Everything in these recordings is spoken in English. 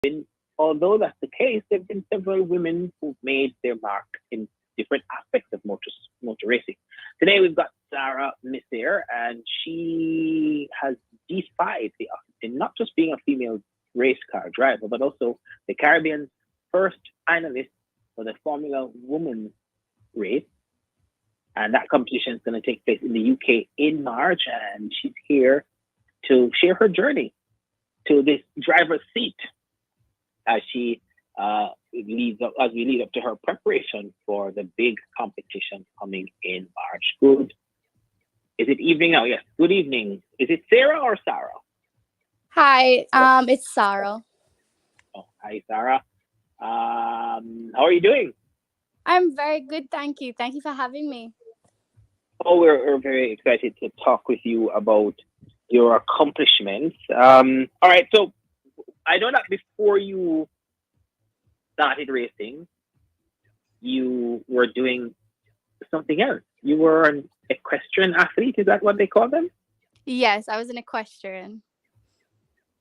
been, although that's the case, there have been several women who've made their mark in different aspects of motor racing. Today we've got Sarah Missier, and she has defied the odds in not just being a female race car driver, but also the Caribbean's first finalist for the Formula Woman race. And that competition is going to take place in the UK in March, and she's here to share her journey to this driver's seat as she as we lead up to her preparation for the big competition coming in March. Good. Is it evening now? Yes. Good evening. Is it Sarah or Sarah? Hi, it's Sarah. Oh, hi, Sarah. How are you doing? I'm very good, thank you. Thank you for having me. Oh, we're very excited to talk with you about your accomplishments. All right, so I know that before you started racing, you were doing something else. You were an equestrian athlete. Is that what they call them? Yes, I was an equestrian.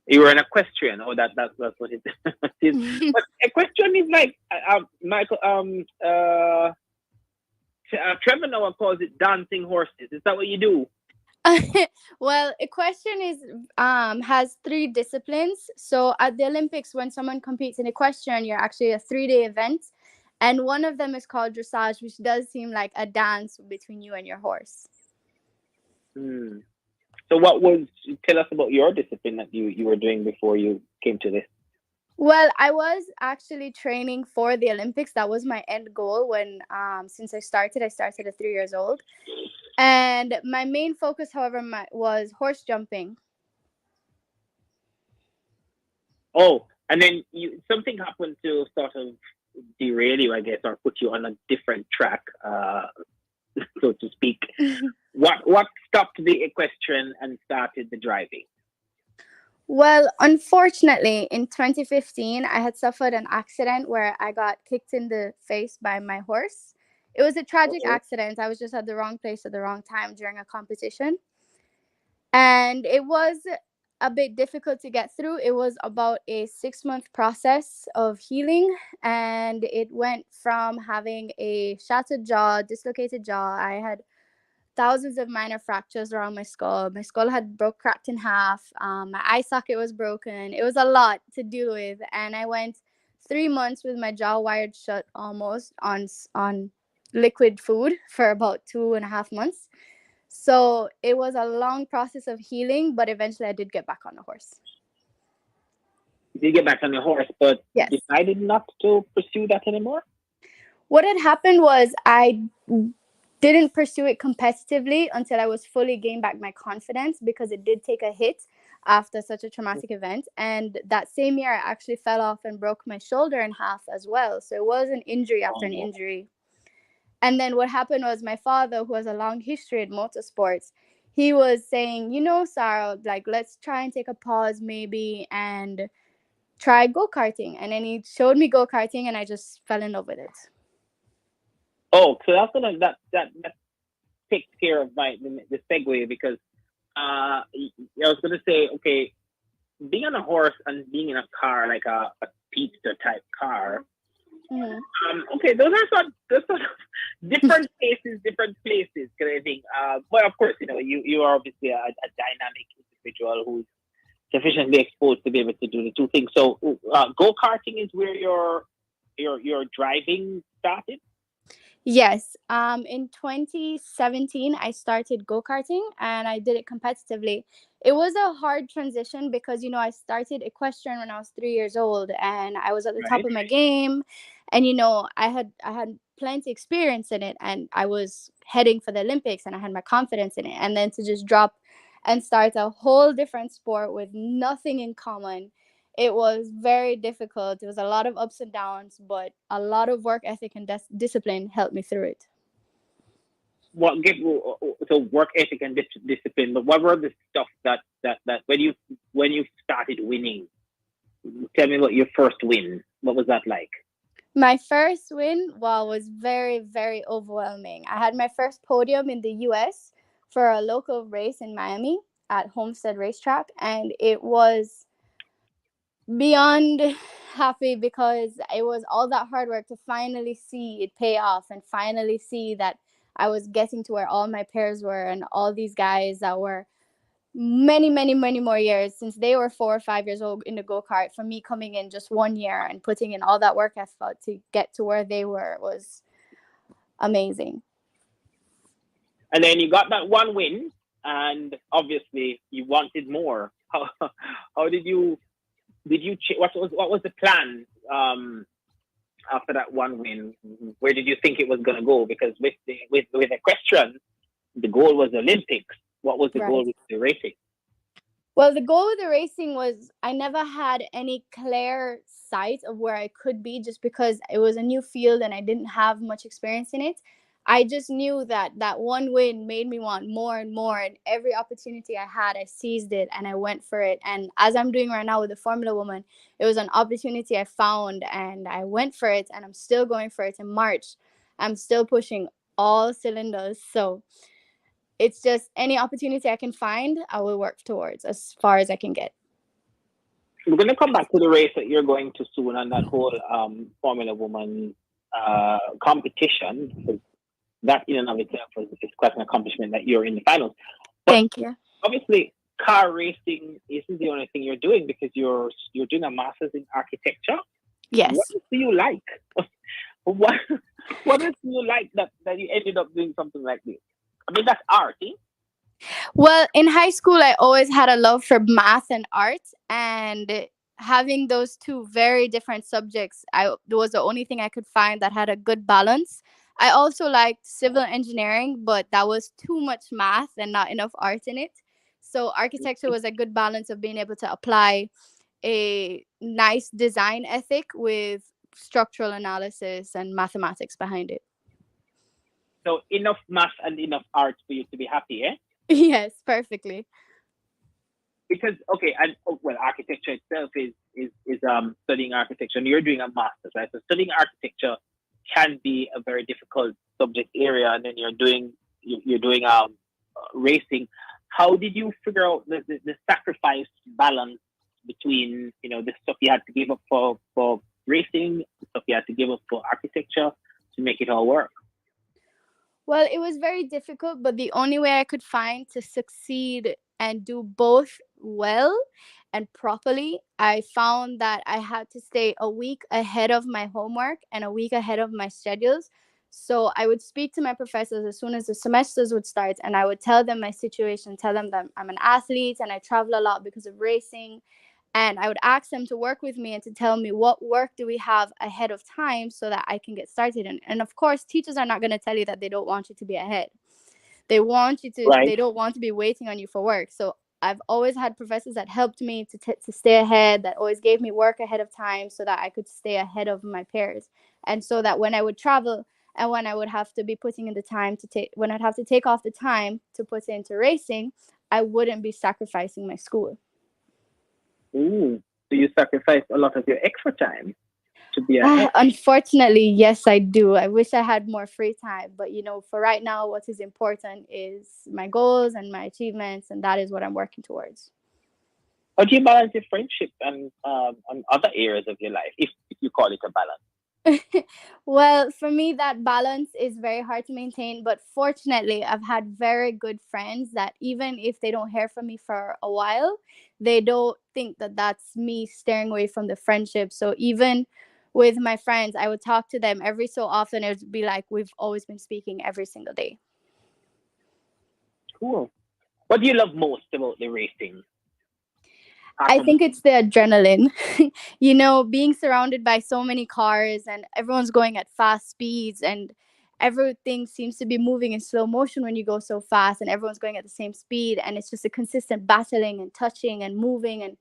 You were an equestrian. Oh, that's what it is. But equestrian is like Michael. Trevor Noah calls it dancing horses. Is that what you do? Well, equestrian is has 3 disciplines. So at the Olympics, when someone competes in equestrian, you're actually a 3-day event, and one of them is called dressage, which does seem like a dance between you and your horse. Hmm. So tell us about your discipline that you were doing before you came to this. Well, I was actually training for the Olympics. That was my end goal when since I started at 3 years old. And my main focus, however, was horse jumping. Oh, and then something happened to sort of derail you, I guess, or put you on a different track, so to speak. What stopped the equestrian and started the driving? Well, unfortunately, in 2015, I had suffered an accident where I got kicked in the face by my horse. It was a tragic Uh-oh. accident. I was just at the wrong place at the wrong time during a competition. And it was a bit difficult to get through. It was about a 6-month process of healing. And it went from having a shattered jaw, dislocated jaw. I had thousands of minor fractures around my skull. My skull had cracked in half. My eye socket was broken. It was a lot to deal with, and I went 3 months with my jaw wired shut almost on liquid food for about 2.5 months. So it was a long process of healing, but eventually I did get back on the horse. You did get back on your horse, but Yes. decided not to pursue that anymore? What had happened was I didn't pursue it competitively until I was fully gained back my confidence, because it did take a hit after such a traumatic event. And that same year, I actually fell off and broke my shoulder in half as well. So it was an injury after an injury. And then what happened was my father, who has a long history in motorsports, he was saying, Sarah, like, let's try and take a pause maybe and try go-karting. And then he showed me go-karting, and I just fell in love with it. Oh, so that takes care of the segue, because I was gonna say, okay, being on a horse and being in a car, like a speedster type car. Mm-hmm. Okay, those are sort of different places kind of thing. But of course, you are obviously a dynamic individual who's sufficiently exposed to be able to do the two things. So go karting is where your driving started. Yes. In 2017, I started go-karting, and I did it competitively. It was a hard transition because, I started equestrian when I was 3 years old, and I was at the top Right. of my game. And, I had plenty experience in it, and I was heading for the Olympics, and I had my confidence in it. And then to just drop and start a whole different sport with nothing in common, it was very difficult. It was a lot of ups and downs, but a lot of work ethic and discipline helped me through it. What give so work ethic and discipline? But what were the stuff that when you started winning? Tell me about your first win. What was that like? My first win, was very, very overwhelming. I had my first podium in the US for a local race in Miami at Homestead Racetrack, and it was Beyond happy, because it was all that hard work to finally see it pay off and finally see that I was getting to where all my peers were, and all these guys that were many more years since they were 4 or 5 years old in the go-kart, for me coming in just 1 year and putting in all that work effort to get to where they were was amazing. And then you got that one win, and obviously you wanted more. How what was the plan after that one win? Where did you think it was going to go? Because with equestrian, the goal was Olympics. What was the goal Right. with the racing? Well, the goal with the racing was, I never had any clear sight of where I could be, just because it was a new field and I didn't have much experience in it. I just knew that that one win made me want more and more, and every opportunity I had, I seized it and I went for it. And as I'm doing right now with the Formula Woman, it was an opportunity I found and I went for it, and I'm still going for it in March. I'm still pushing all cylinders. So it's just any opportunity I can find, I will work towards as far as I can get. We're going to come back to the race that you're going to soon, and that whole Formula Woman competition, because that in and of itself is quite an accomplishment that you're in the finals. But Thank you. obviously, car racing isn't the only thing you're doing, because you're doing a master's in architecture. Yes. What do you like? what what do you like that you ended up doing something like this? I mean, that's art, eh? Well, in high school, I always had a love for math and art, and having those two very different subjects, it was the only thing I could find that had a good balance. I also liked civil engineering, but that was too much math and not enough art in it. So architecture was a good balance of being able to apply a nice design ethic with structural analysis and mathematics behind it. So enough math and enough art for you to be happy, eh? Yes, perfectly. Because okay, and well, architecture itself is studying architecture, and you're doing a master's, right? So studying architecture can be a very difficult subject area, and then you're doing racing. How did you figure out the sacrifice balance between the stuff you had to give up for racing, the stuff you had to give up for architecture to make it all work? Well, it was very difficult, but the only way I could find to succeed and do both well and properly, I found that I had to stay a week ahead of my homework and a week ahead of my schedules. So I would speak to my professors as soon as the semesters would start, and I would tell them my situation, tell them that I'm an athlete and I travel a lot because of racing, and I would ask them to work with me and to tell me what work do we have ahead of time so that I can get started. And of course, teachers are not going to tell you that they don't want you to be ahead. They Right. don't want to be waiting on you for work. So I've always had professors that helped me to stay ahead, that always gave me work ahead of time so that I could stay ahead of my peers. And so that when I would travel and when I would have to be putting in the time when I'd have to take off the time to put into racing, I wouldn't be sacrificing my school. Ooh. So you sacrifice a lot of your extra time to be ahead. Unfortunately, yes, I do. I wish I had more free time, but for right now, what is important is my goals and my achievements, and that is what I'm working towards. How do you balance your friendship and other areas of your life, if you call it a balance? Well, for me, that balance is very hard to maintain, but fortunately, I've had very good friends that even if they don't hear from me for a while, they don't think that that's me staring away from the friendship. So even with my friends, I would talk to them every so often. It would be like we've always been speaking every single day. Cool. What do you love most about the racing? Apart I from think it's the adrenaline. Being surrounded by so many cars and everyone's going at fast speeds, and everything seems to be moving in slow motion when you go so fast, and everyone's going at the same speed, and it's just a consistent battling and touching and moving. And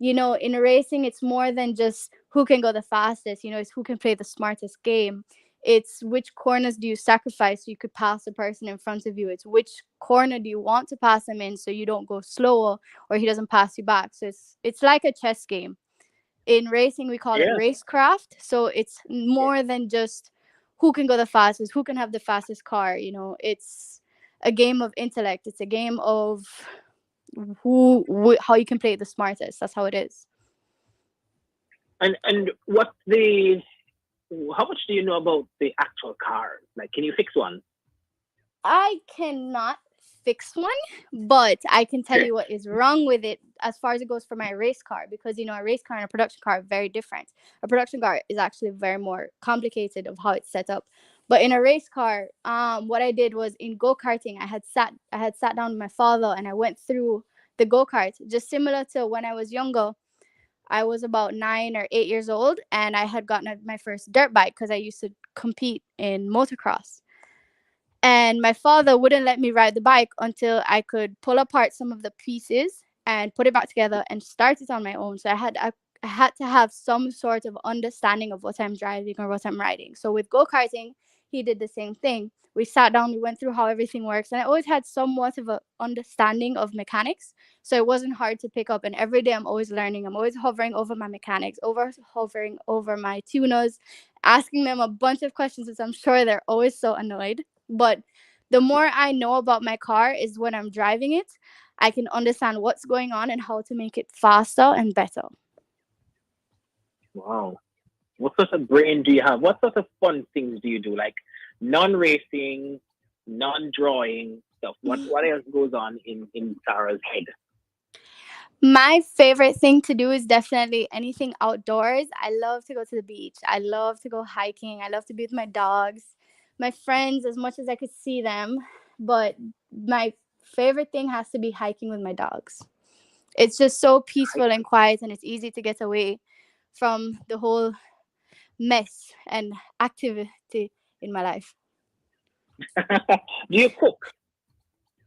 in racing, it's more than just who can go the fastest. It's who can play the smartest game. It's which corners do you sacrifice so you could pass the person in front of you. It's which corner do you want to pass him in so you don't go slower or he doesn't pass you back. So it's like a chess game. In racing, we call it yeah, racecraft. So it's yeah. more than just who can go the fastest, who can have the fastest car. It's a game of intellect. It's a game of how you can play it the smartest. That's how it is. And what's the how much do you know about the actual cars? Like, can you fix one? I cannot fix one, but I can tell you what is wrong with it as far as it goes for my race car, because a race car and a production car are very different. A production car is actually very more complicated of how it's set up. But in a race car, what I did was in go-karting, I had sat down with my father and I went through the go-kart, just similar to when I was younger. I was about 9 or 8 years old, and I had gotten my first dirt bike because I used to compete in motocross. And my father wouldn't let me ride the bike until I could pull apart some of the pieces and put it back together and start it on my own. So I had to have some sort of understanding of what I'm driving or what I'm riding. So with go-karting, he did the same thing. We sat down, we went through how everything works, and I always had somewhat of a understanding of mechanics. So it wasn't hard to pick up. And every day I'm always learning. I'm always hovering over my mechanics, over hovering over my tuners, asking them a bunch of questions, as I'm sure they're always so annoyed. But the more I know about my car is when I'm driving it, I can understand what's going on and how to make it faster and better. Wow. What sort of brain do you have? What sort of fun things do you do? Like non-racing, non-drawing stuff. What else goes on in Sarah's head? My favorite thing to do is definitely anything outdoors. I love to go to the beach. I love to go hiking. I love to be with my dogs, my friends, as much as I could see them. But my favorite thing has to be hiking with my dogs. It's just so peaceful and quiet, and it's easy to get away from the whole mess and activity in my life. Do you cook?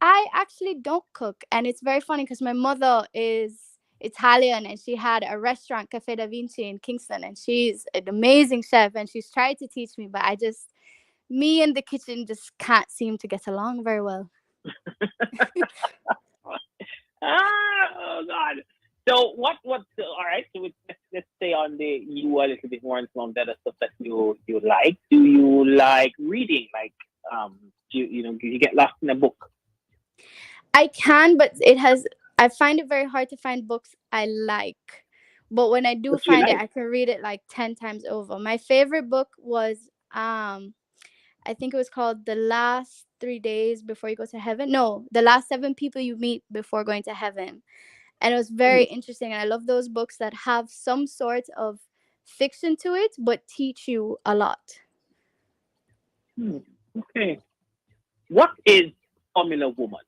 I actually don't cook, and it's very funny because my mother is Italian and she had a restaurant, Cafe da Vinci, in Kingston, and she's an amazing chef and she's tried to teach me, but me and the kitchen just can't seem to get along very well. Oh God. So what? All right. So let's stay on the you a little bit more and some of the other stuff that you like. Do you like reading? Like do you get lost in a book? I can, but I find it very hard to find books I like. But when I do What do you find it, like? I can read it like 10 times over. My favorite book was I think it was called The Last 3 Days Before You Go to Heaven. No, The Last Seven People You Meet Before Going to Heaven. And it was very Hmm. interesting. And I love those books that have some sort of fiction to it, but teach you a lot. Hmm. Okay. What is Formula Woman?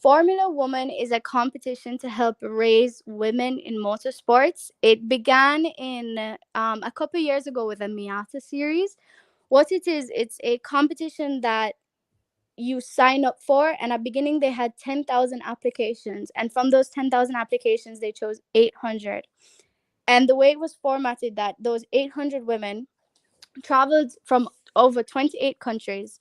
Formula Woman is a competition to help raise women in motorsports. It began in a couple years ago with a Miata series. What it is, it's a competition that you sign up for, and at beginning they had 10,000 applications, and from those 10,000 applications they chose 800. And the way it was formatted, that those 800 women traveled from over 28 countries,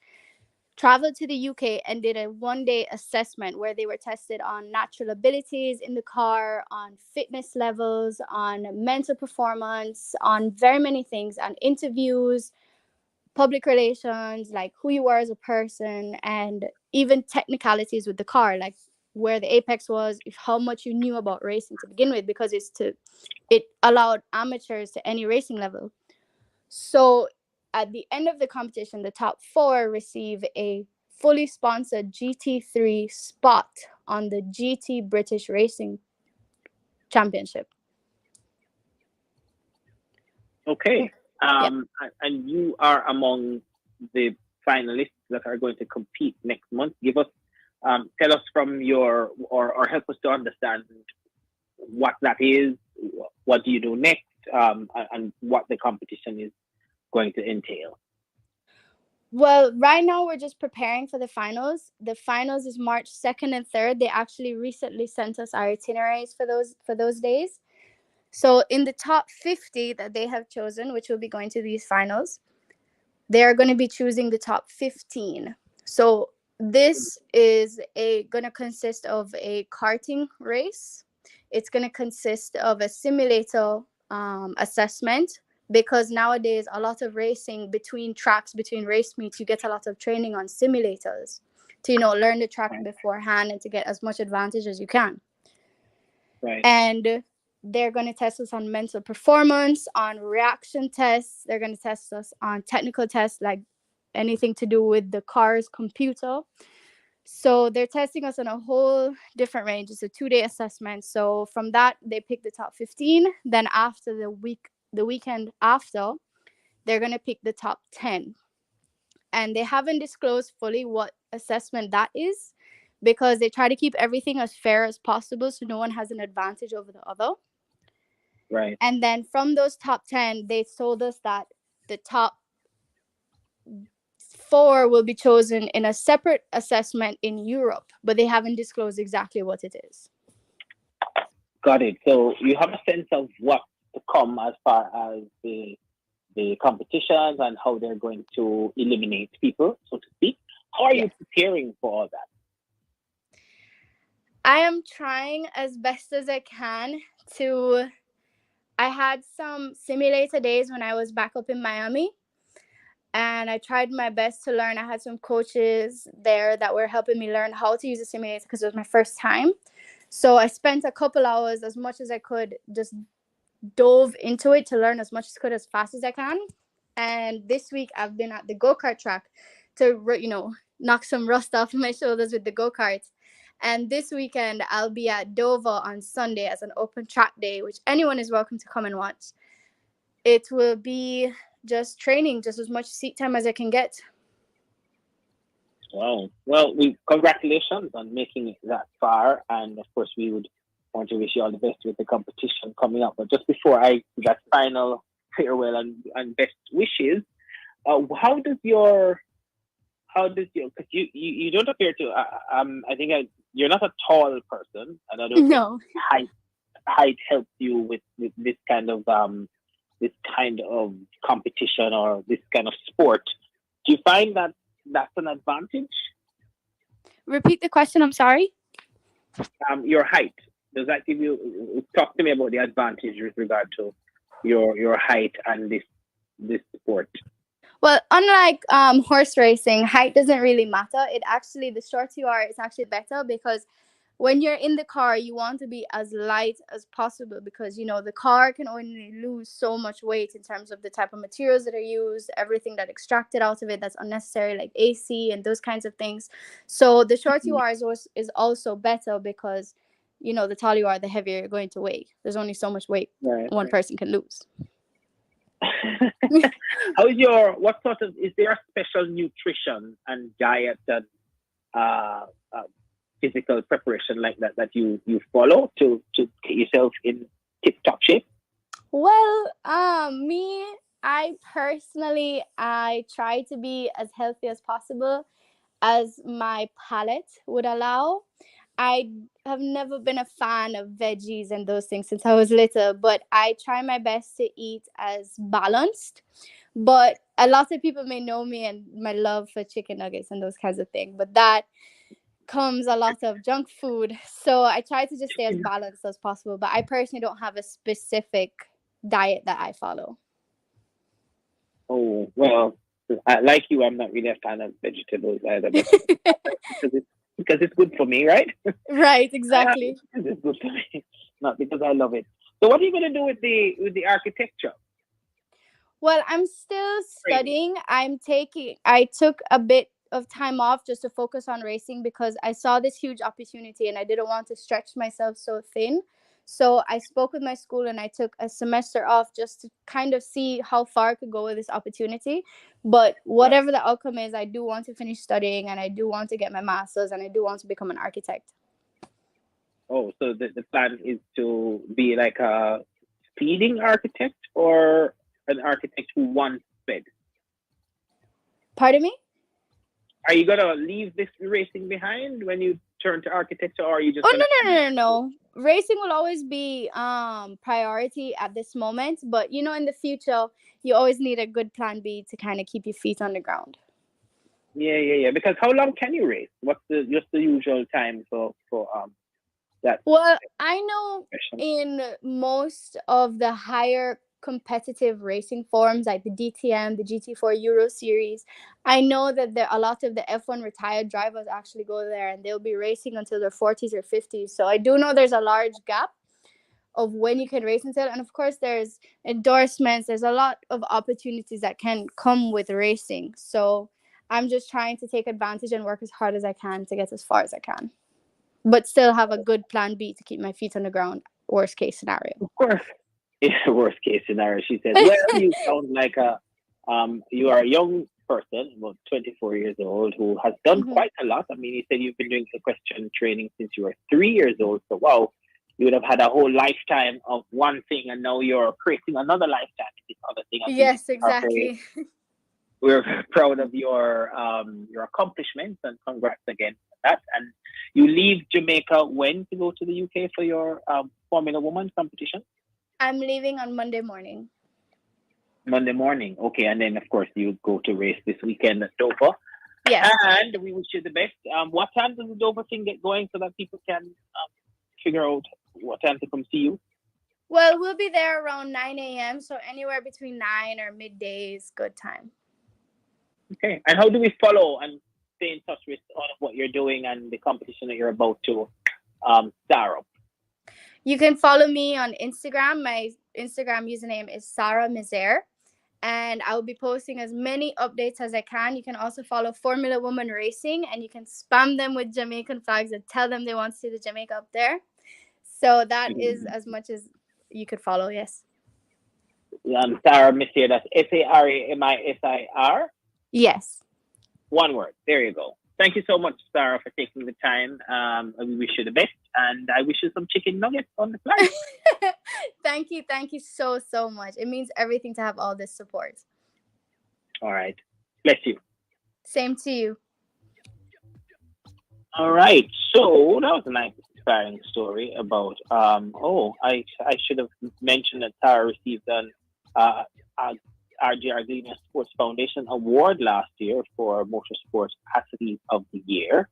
traveled to the UK and did a 1 day assessment where they were tested on natural abilities in the car, on fitness levels, on mental performance, on very many things, on interviews, public relations, like who you are as a person, and even technicalities with the car, like where the apex was, if how much you knew about racing to begin with, because it allowed amateurs to any racing level. So at the end of the competition, the top four receive a fully sponsored GT3 spot on the GT British Racing Championship. Okay. Yeah. And you are among the finalists that are going to compete next month. Tell us from or help us to understand what that is, what do you do next, and what the competition is going to entail. Well, right now we're just preparing for the finals. The finals is March 2nd and 3rd. They actually recently sent us our itineraries for those days. So in the top 50 that they have chosen, which will be going to these finals, they are going to be choosing the top 15. So this is a going to consist of a karting race. It's going to consist of a simulator assessment, because nowadays a lot of racing between tracks, between race meets, you get a lot of training on simulators to learn the track Right. beforehand and to get as much advantage as you can. Right. And they're going to test us on mental performance, on reaction tests. They're going to test us on technical tests, like anything to do with the car's computer. So they're testing us on a whole different range. It's a 2-day assessment. So from that, they pick the top 15. Then after the weekend after, they're going to pick the top 10. And they haven't disclosed fully what assessment that is, because they try to keep everything as fair as possible so no one has an advantage over the other. Right. And then from those top 10, they told us that the top 4 will be chosen in a separate assessment in Europe, but they haven't disclosed exactly what it is. Got it. So you have a sense of what to come as far as the competitions and how they're going to eliminate people, so to speak. How are you preparing for all that? I am trying as best as I can to. I had some simulator days when I was back up in Miami, and I tried my best to learn. I had some coaches there that were helping me learn how to use a simulator because it was my first time. So I spent a couple hours, as much as I could, just dove into it to learn as much as I could as fast as I can. And this week I've been at the go-kart track to, knock some rust off my shoulders with the go-karts. And this weekend I'll be at Dover on Sunday as an open track day, which anyone is welcome to come and watch. It will be just training, just as much seat time as I can get. Wow. Well, congratulations on making it that far. And of course, we would want to wish you all the best with the competition coming up. But just before that final farewell and best wishes, because you don't appear to, I think you're not a tall person, and I don't No. think height helps you with this kind of competition or this kind of sport. Do you find that that's an advantage? Repeat the question, I'm sorry. Your height, does that give you? Talk to me about the advantage with regard to your height and this sport. Well, unlike horse racing, height doesn't really matter. The shorter you are, it's actually better, because when you're in the car, you want to be as light as possible, because the car can only lose so much weight in terms of the type of materials that are used, everything that extracted out of it that's unnecessary, like AC and those kinds of things. So the shorter you are is also better, because the taller you are, the heavier you're going to weigh. There's only so much weight one person can lose. Is there a special nutrition and diet and physical preparation like that you follow to get yourself in tip-top shape? Well, I personally, I try to be as healthy as possible as my palate would allow. I have never been a fan of veggies and those things since I was little, but I try my best to eat as balanced. But a lot of people may know me and my love for chicken nuggets and those kinds of things, but that comes a lot of junk food. So I try to just stay as balanced as possible, but I personally don't have a specific diet that I follow. Oh, well, like you, I'm not really a fan of vegetables either, but because it's good for me, right? Right, exactly. It's good for me, not because I love it. So what are you going to do with the architecture? Well, I'm still studying. I took a bit of time off just to focus on racing, because I saw this huge opportunity and I didn't want to stretch myself so thin. So I spoke with my school and I took a semester off just to kind of see how far I could go with this opportunity. But whatever the outcome is, I do want to finish studying, and I do want to get my master's, and I do want to become an architect. Oh, so the plan is to be like a speeding architect, or an architect who wants sped? Pardon me? Are you going to leave this racing behind when you turn to architecture, or are you just No. Racing will always be priority at this moment, but in the future you always need a good plan B to kind of keep your feet on the ground. Yeah. Because how long can you race? What's the usual time for that? Well, I know in most of the higher competitive racing forums like the DTM, the GT4 Euro Series, I know that a lot of the F1 retired drivers actually go there, and they'll be racing until their 40s or 50s. So I do know there's a large gap of when you can race until. And of course, there's endorsements. There's a lot of opportunities that can come with racing. So I'm just trying to take advantage and work as hard as I can to get as far as I can, but still have a good plan B to keep my feet on the ground, worst case scenario. Of course. Yeah, worst case scenario, she says. Well, you sound like you are a young person, about 24 years old, who has done quite a lot. I mean, you said you've been doing equestrian training since you were 3 years old. So, wow, you would have had a whole lifetime of one thing, and now you're creating another lifetime in this other thing. Yes, exactly. We're proud of your accomplishments, and congrats again for that. And you leave Jamaica when to go to the UK for your Formula Woman competition? I'm leaving on Monday morning. Monday morning. Okay, and then of course you go to race this weekend at Dover. Yes. And we wish you the best. What time does the Dover thing get going so that people can figure out what time to come see you? Well, we'll be there around 9 a.m. So anywhere between 9 or midday is good time. Okay. And how do we follow and stay in touch with all of what you're doing and the competition that you're about to start up? You can follow me on Instagram. My Instagram username is Sarah Mizer. And I will be posting as many updates as I can. You can also follow Formula Woman Racing, and you can spam them with Jamaican flags and tell them they want to see the Jamaica up there. So that is as much as you could follow, yes. Sarah Mizer, that's SARAMISIR? Yes. One word. There you go. Thank you so much, Sarah, for taking the time. We wish you the best, and I wish you some chicken nuggets on the flight. Thank you so much. It means everything to have all this support. All right. Bless you. Same to you. All right. So that was a nice, inspiring story about. I should have mentioned that Sarah received an RGR Gleaner Sports Foundation award last year for Motorsport Athlete of the Year.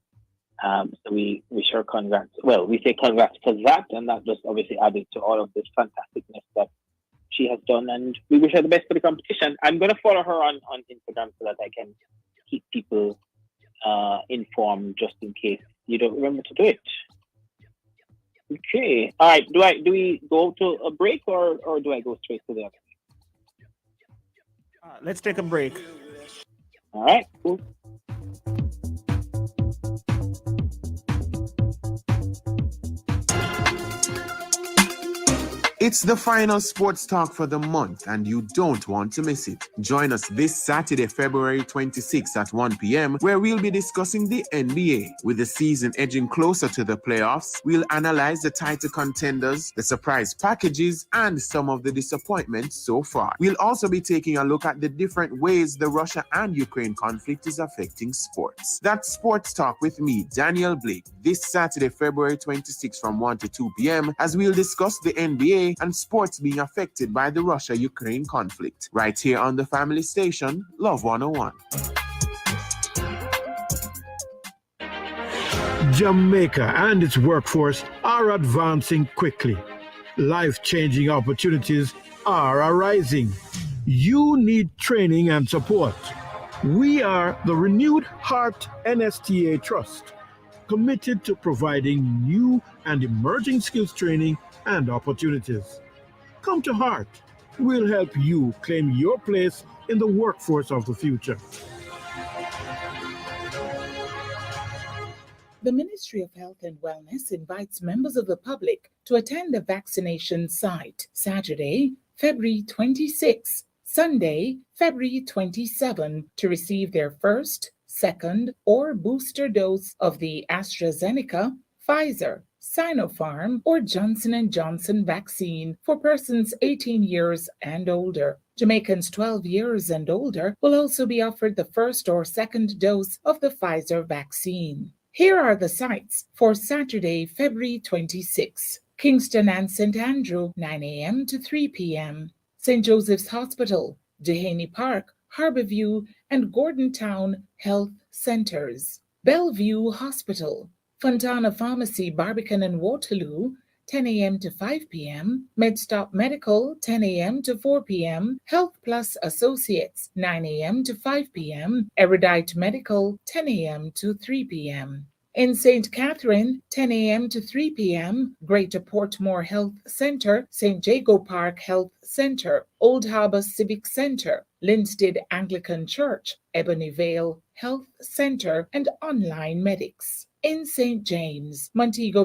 So we wish her congrats. Well, we say congrats for that, and that just obviously added to all of this fantasticness that she has done. And we wish her the best for the competition. I'm going to follow her on Instagram so that I can keep people informed, just in case you don't remember to do it. Okay. All right. Do we go to a break or do I go straight to the other? Let's take a break. All right, cool. It's the final sports talk for the month, and you don't want to miss it. Join us this Saturday, February 26th at 1 p.m., where we'll be discussing the NBA. With the season edging closer to the playoffs, we'll analyze the title contenders, the surprise packages, and some of the disappointments so far. We'll also be taking a look at the different ways the Russia and Ukraine conflict is affecting sports. That's Sports Talk with me, Daniel Blake, this Saturday, February 26th from 1 to 2 p.m., as we'll discuss the NBA and sports being affected by the Russia-Ukraine conflict. Right here on the family station, Love 101. Jamaica and its workforce are advancing quickly. Life-changing opportunities are arising. You need training and support. We are the Renewed Heart NSTA Trust, committed to providing new and emerging skills training and opportunities. Come to Heart. We'll help you claim your place in the workforce of the future. The Ministry of Health and Wellness invites members of the public to attend the vaccination site Saturday, February 26, Sunday, February 27, to receive their first, second, or booster dose of the AstraZeneca, Pfizer, Sinopharm, or Johnson & Johnson vaccine for persons 18 years and older. Jamaicans 12 years and older will also be offered the first or second dose of the Pfizer vaccine. Here are the sites for Saturday, February 26. Kingston and St. Andrew, 9 a.m. to 3 p.m. St. Joseph's Hospital, Dehaney Park, Harborview, and Gordon Town Health Centers. Bellevue Hospital, Fontana Pharmacy, Barbican and Waterloo, 10 a.m. to 5 p.m. MedStop Medical, 10 a.m. to 4 p.m. Health Plus Associates, 9 a.m. to 5 p.m. Erudite Medical, 10 a.m. to 3 p.m. In St. Catherine, 10 a.m. to 3 p.m., Greater Portmore Health Centre, St. Jago Park Health Centre, Old Harbour Civic Centre, Linstead Anglican Church, Ebony Vale Health Centre, and Online Medics. In St. James, Montego Bay